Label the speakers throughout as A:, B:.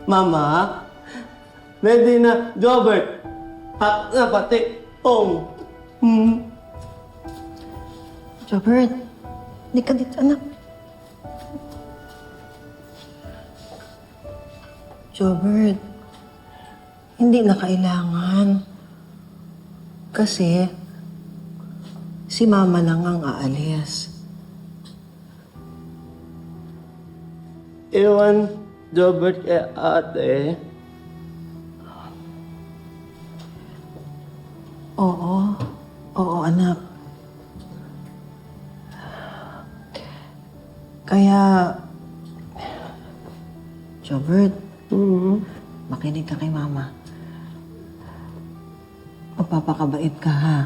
A: Mama, ready na, Jobert. At na pati, Pong.
B: Jobert, hindi ka dito, anak. Jobert, hindi na kailangan. Kasi, si Mama lang ang aalis.
A: Iwan, Jobert kay ate.
B: Oo, anak. Kaya, Jobert, makinig ka kay Mama. Magpapakabait ka, ha?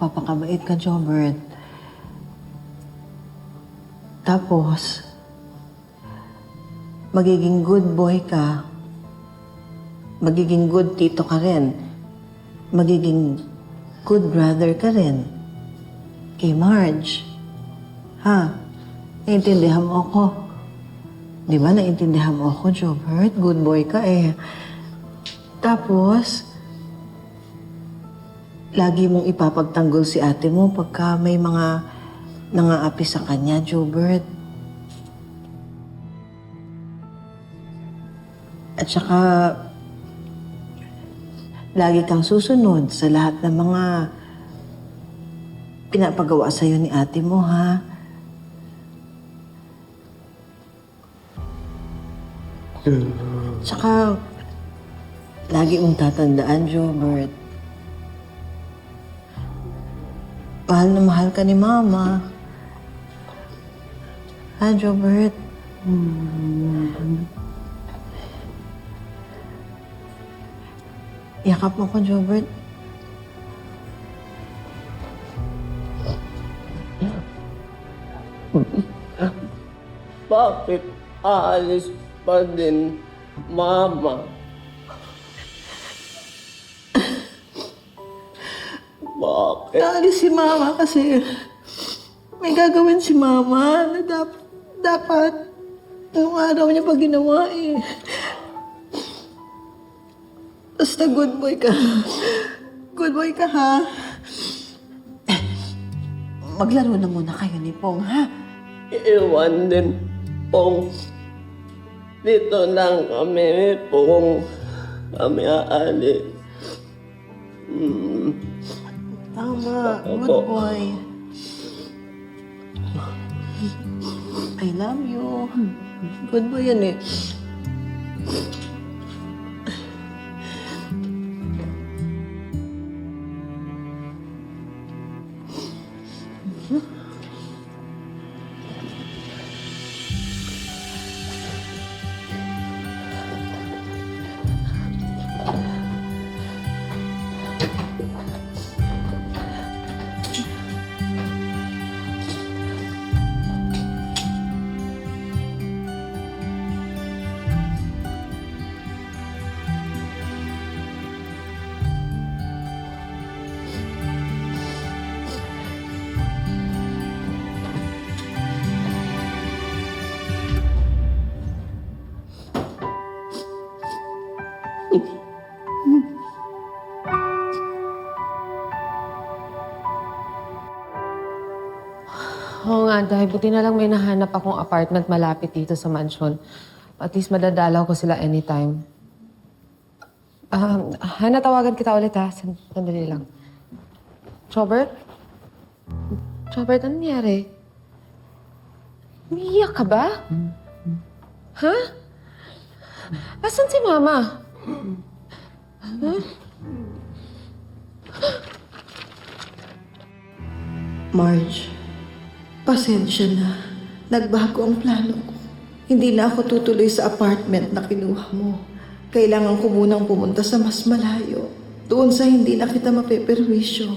B: Papakabait ka, Jobert. Tapos, magiging good boy ka. Magiging good tito ka rin. Magiging good brother ka rin. Kay Marge. Ha? Naintindihan mo ako. Di ba naintindihan mo ako, Jobert? Good boy ka eh. Tapos, lagi mong ipapagtanggol si ate mo pagka may mga nangaapi sa kanya, Jobert. At saka, lagi kang susunod sa lahat ng mga pinapagawa sa'yo ni ate mo, ha? Tsaka, lagi mong tatandaan, Jobert. Mahal na mahal ka ni Mama. Ha, Jobert? Yakap mo ko, Jobert.
A: Bakit aalis pa din, Mama? Bakit?
B: Naalis si Mama kasi may gagawin si Mama na dapat nung araw niya pa ginawa eh. Basta good boy ka. Good boy ka, ha? Maglaro na muna kayo ni Pong, ha?
A: Iwan din, Pong. Dito lang kami, Pong. Kami aalis.
B: Tama. Good
A: Opo.
B: boy. I love you. Good boy yan eh.
C: Oo nga, dahil buti na lang may nahanap akong apartment malapit dito sa mansion. At least madadalaw ko sila anytime. Hana, tawagan kita ulit ha. Sandali lang. Robert? Robert, ano nangyari? Umiiyak ka ba? Ha? Asan si Mama? Huh?
B: Marge, pasensya na. Nagbago ang plano ko. Hindi na ako tutuloy sa apartment na kinuha mo. Kailangan ko munang pumunta sa mas malayo. Doon sa hindi na kita mapeperwisyo.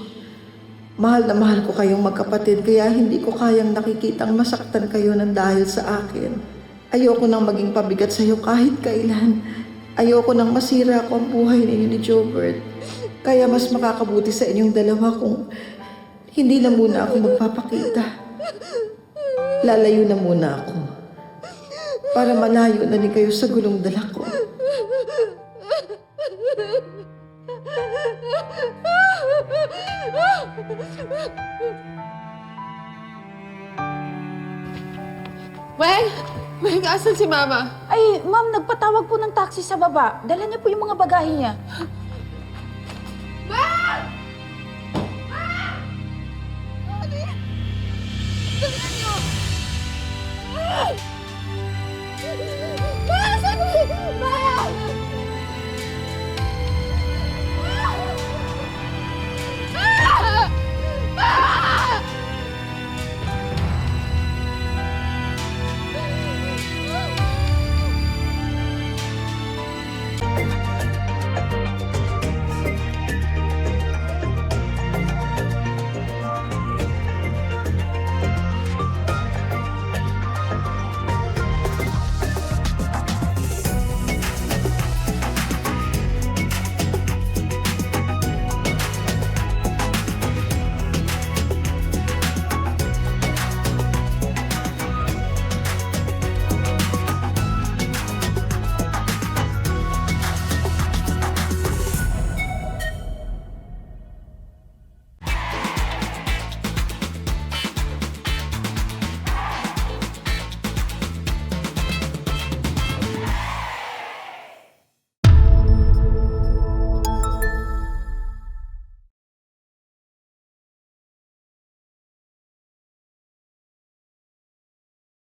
B: Mahal na mahal ko kayong magkapatid kaya hindi ko kayang nakikitang masaktan kayo ng dahil sa akin. Ayoko nang maging pabigat sa iyo kahit kailan. Ayoko nang masira ko ang buhay ninyo ni Jobert. Kaya mas makakabuti sa inyong dalawa kung hindi na muna ako magpapakita. Lalayo na muna ako. Para malayo na rin kayo sa gulong dala ko.
C: Weng! Weng, asan si Mama?
D: Ay, ma'am, nagpatawag po ng taxi sa baba. Dala niya po yung mga bagahe niya.